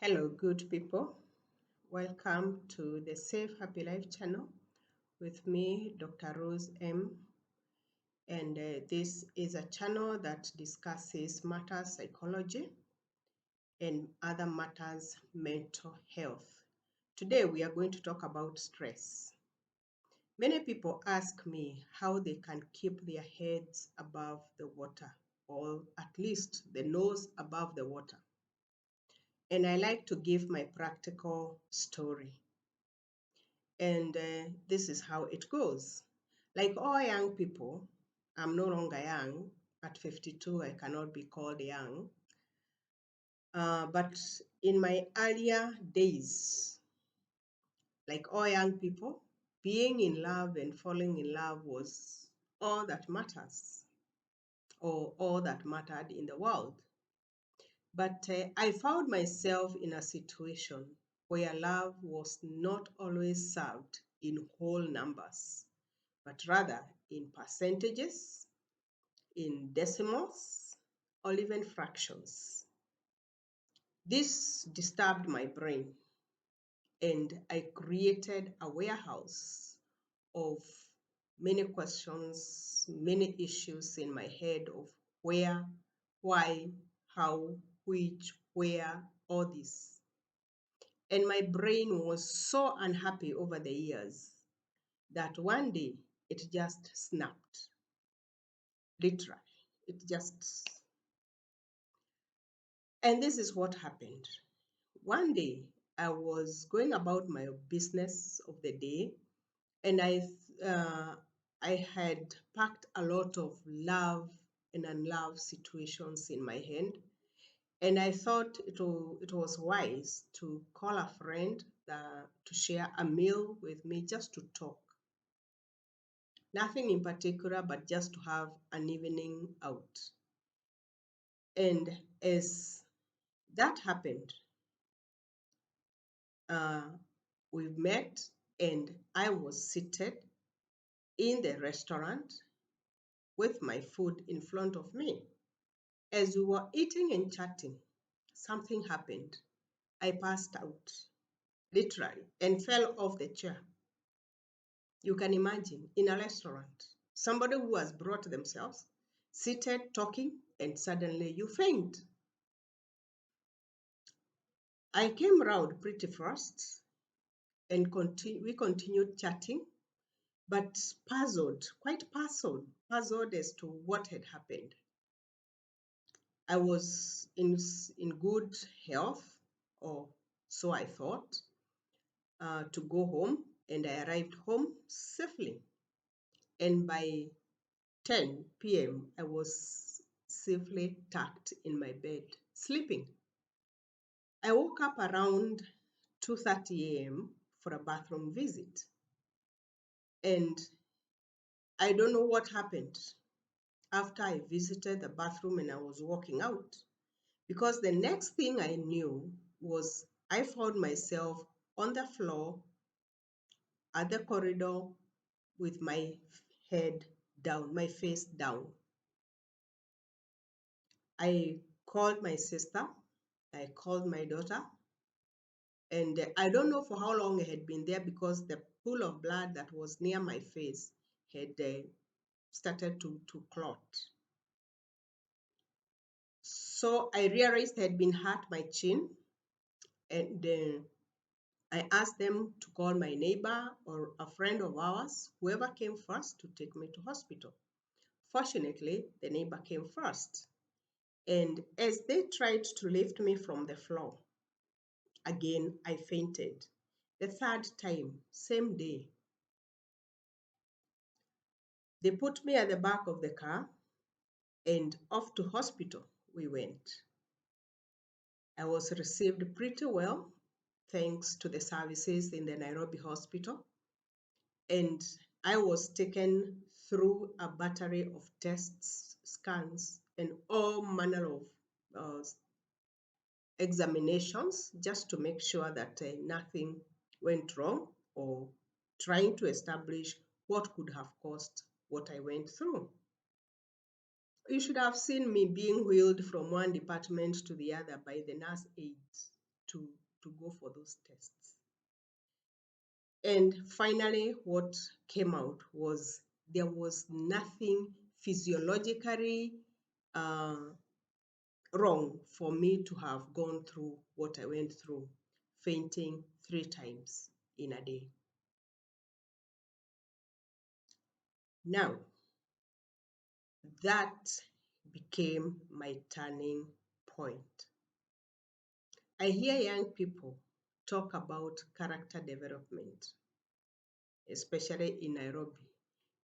Hello, good people. Welcome to the Safe Happy Life channel with me, Dr. Rose M. And this is a channel that discusses matters psychology and other matters mental health. Today, we are going to talk about stress. Many people ask me how they can keep their heads above the water, or at least the nose above the water. And I like to give my practical story. And this is how it goes. Like all young people, I'm no longer young. At 52, I cannot be called young. But in my earlier days, like all young people, being in love and falling in love was all that matters, or all that mattered in the world. But I found myself in a situation where love was not always served in whole numbers, but rather in percentages, in decimals, or even fractions. This disturbed my brain, and I created a warehouse of many questions, many issues in my head of where, why, how, which, where, all this. And my brain was so unhappy over the years that one day it just snapped. Literally, it just. And this is what happened. One day, I was going about my business of the day, and uh, I had packed a lot of love and unlove situations in my hand, and I thought it was wise to call a friend to share a meal with me, just to talk. Nothing in particular, but just to have an evening out. And as that happened, uh, we met, and I was seated in the restaurant with my food in front of me. As we were eating and chatting, something happened. I passed out, literally, and fell off the chair. You can imagine, in a restaurant, somebody who has brought themselves, seated, talking, and suddenly you faint. I came round pretty fast, and we continued chatting, but puzzled, quite puzzled as to what had happened. I was in good health, or so I thought, to go home, and I arrived home safely. And by 10 p.m., I was safely tucked in my bed, sleeping. I woke up around 2:30 a.m. for a bathroom visit. And I don't know what happened after I visited the bathroom and I was walking out. Because the next thing I knew was I found myself on the floor at the corridor with my head down, my face down. I called my sister, I called my daughter, and I don't know for how long I had been there because the pool of blood that was near my face had started to clot. So I realized I had been hurt my chin, and I asked them to call my neighbor or a friend of ours, whoever came first, to take me to hospital. Fortunately, the neighbor came first. And as they tried to lift me from the floor, again I fainted. The third time, same day. They put me at the back of the car, and off to hospital we went. I was received pretty well, thanks to the services in the Nairobi hospital. And I was taken through a battery of tests, scans, and all manner of examinations, just to make sure that nothing went wrong, or trying to establish what could have caused what I went through. You should have seen me being wheeled from one department to the other by the nurse aides. to, to go for those tests. And finally, what came out was there was nothing physiologically uh, wrong for me to have gone through what I went through, fainting 3 times in a day. Now, that became my turning point. I hear young people talk about character development, especially in Nairobi.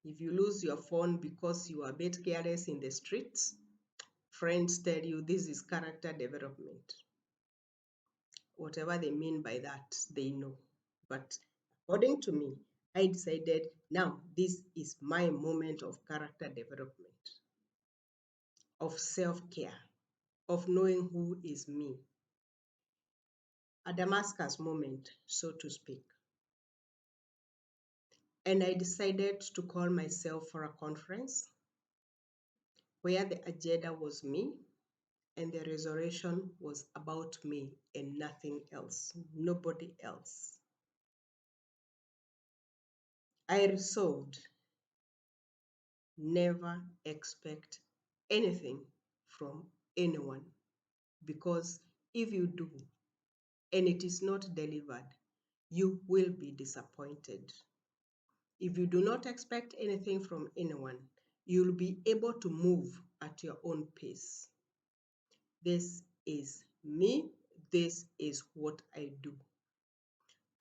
If you lose your phone because you are a bit careless in the streets, friends tell you this is character development. Whatever they mean by that, they know. But according to me, I decided now this is my moment of character development, of self care, of knowing who is me. A Damascus moment, so to speak. And I decided to call myself for a conference where the agenda was me and the resurrection was about me and nothing else, nobody else. I resolved never expect anything from anyone, because if you do and it is not delivered, you will be disappointed. If you do not expect anything from anyone, you'll be able to move at your own pace. This is me. This is what I do.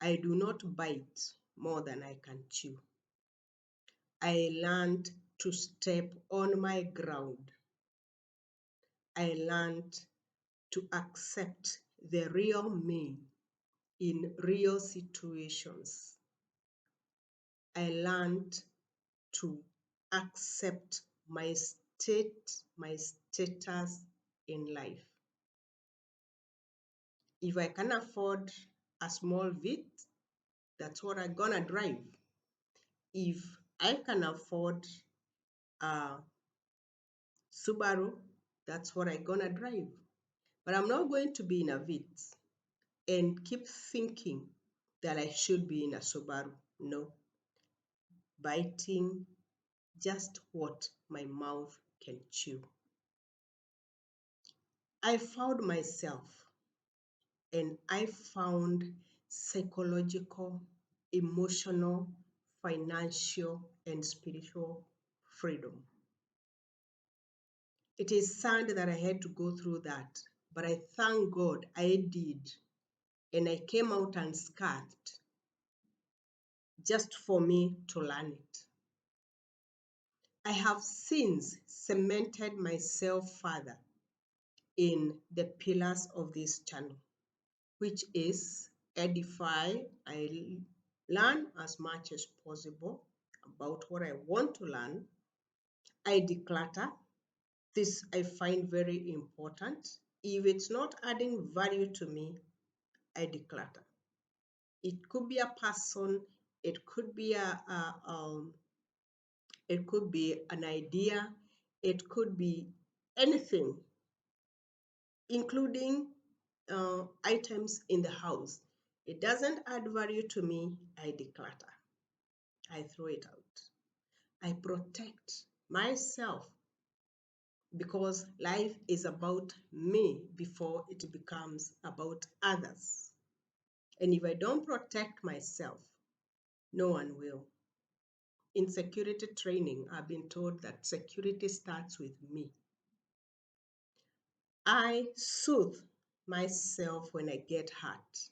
I do not bite more than I can chew. I learned to step on my ground. I learned to accept the real me in real situations. I learned to accept my status in life. If I can afford a small Vit, that's what I'm gonna drive. If I can afford a Subaru, that's what I'm gonna drive. But I'm not going to be in a Vit and keep thinking that I should be in a Subaru. No, biting just what my mouth can chew. I found myself and I found psychological, emotional, financial, and spiritual freedom. It is sad that I had to go through that, but I thank God I did. And I came out unscathed just for me to learn it. I have since cemented myself further in the pillars of this channel, which is edify. I learn as much as possible about what I want to learn. I declutter. This I find very important. If it's not adding value to me, I declutter. It could be a person, it could be it could be an idea, it could be anything, including items in the house. It doesn't add value to me, I declutter. I throw it out. I protect myself, because life is about me before it becomes about others. And if I don't protect myself, no one will. In security training, I've been told that security starts with me. I soothe myself when I get hurt.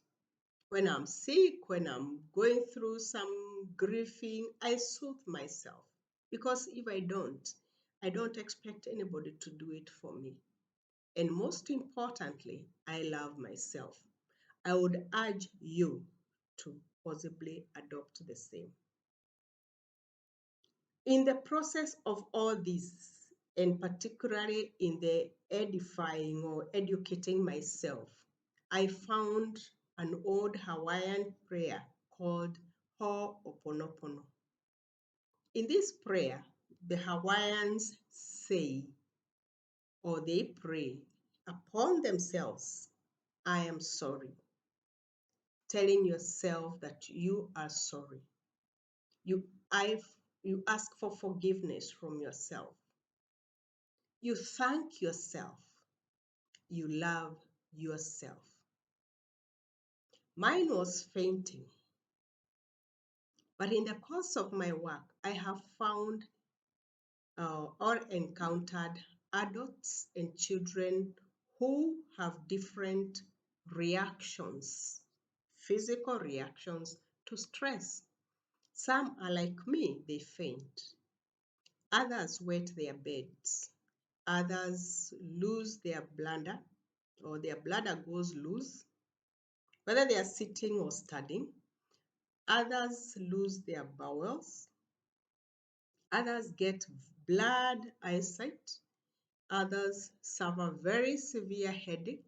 When I'm sick, when I'm going through some grieving, I soothe myself. Because if I don't expect anybody to do it for me. And most importantly, I love myself. I would urge you to possibly adopt the same. In the process of all this, and particularly in the edifying or educating myself, I found an old Hawaiian prayer called Ho'oponopono. In this prayer, the Hawaiians say, or they pray upon themselves I am sorry. Telling yourself that you are sorry. You, you ask for forgiveness from yourself. You thank yourself. You love yourself. Mine was fainting. But in the course of my work, I have found or encountered adults and children who have different reactions, physical reactions to stress. Some are like me, they faint. Others wet their beds. Others lose their bladder or their bladder goes loose, whether they are sitting or standing. Others lose their bowels. Others get blurred eyesight. Others suffer very severe headache.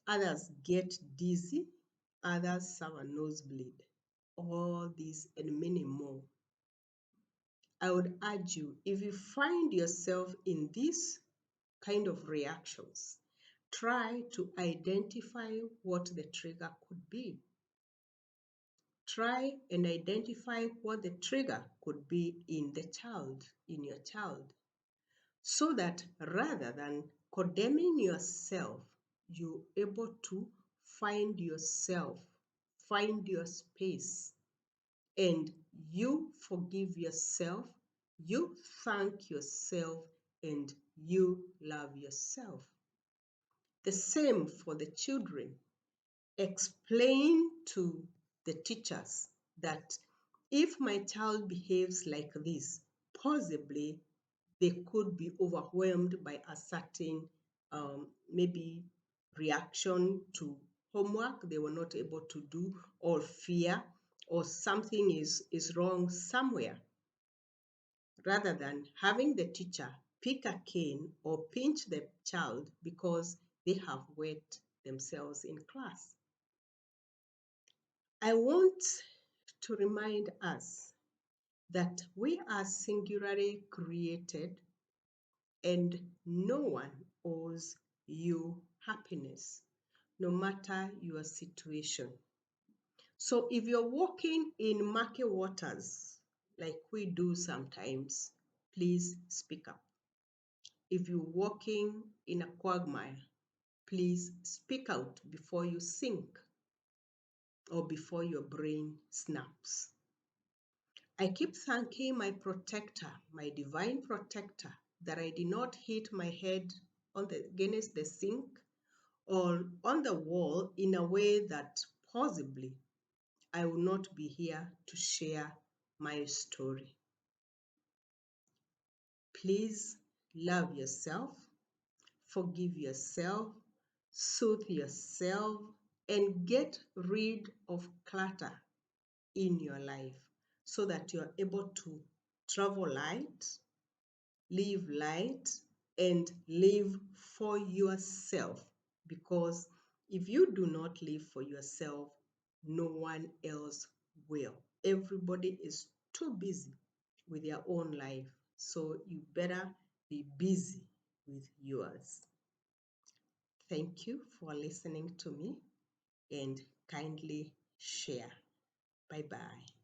Others get dizzy. Others suffer nosebleed. All these and many more. I would urge you, if you find yourself in these kind of reactions, try to identify what the trigger could be. Try and identify what the trigger could be in the child, in your child, so that rather than condemning yourself, you're able to find yourself, find your space, and you forgive yourself, you thank yourself, and you love yourself. The same for the children. Explain to the teachers that if my child behaves like this, possibly they could be overwhelmed by a certain maybe reaction to homework they were not able to do, or fear, or something is wrong somewhere, rather than having the teacher pick a cane or pinch the child because they have wet themselves in class. I want to remind us that we are singularly created and no one owes you happiness, no matter your situation. So if you're walking in murky waters, like we do sometimes, please speak up. If you're walking in a quagmire, please speak out before you sink or before your brain snaps. I keep thanking my protector, my divine protector, that I did not hit my head against the sink or on the wall in a way that possibly I will not be here to share my story. Please love yourself, forgive yourself, soothe yourself, and get rid of clutter in your life so that you're able to travel light, live light, and live for yourself. Because if you do not live for yourself, no one else will. Everybody is too busy with their own life. So you better be busy with yours. Thank you for listening to me and kindly share. Bye bye.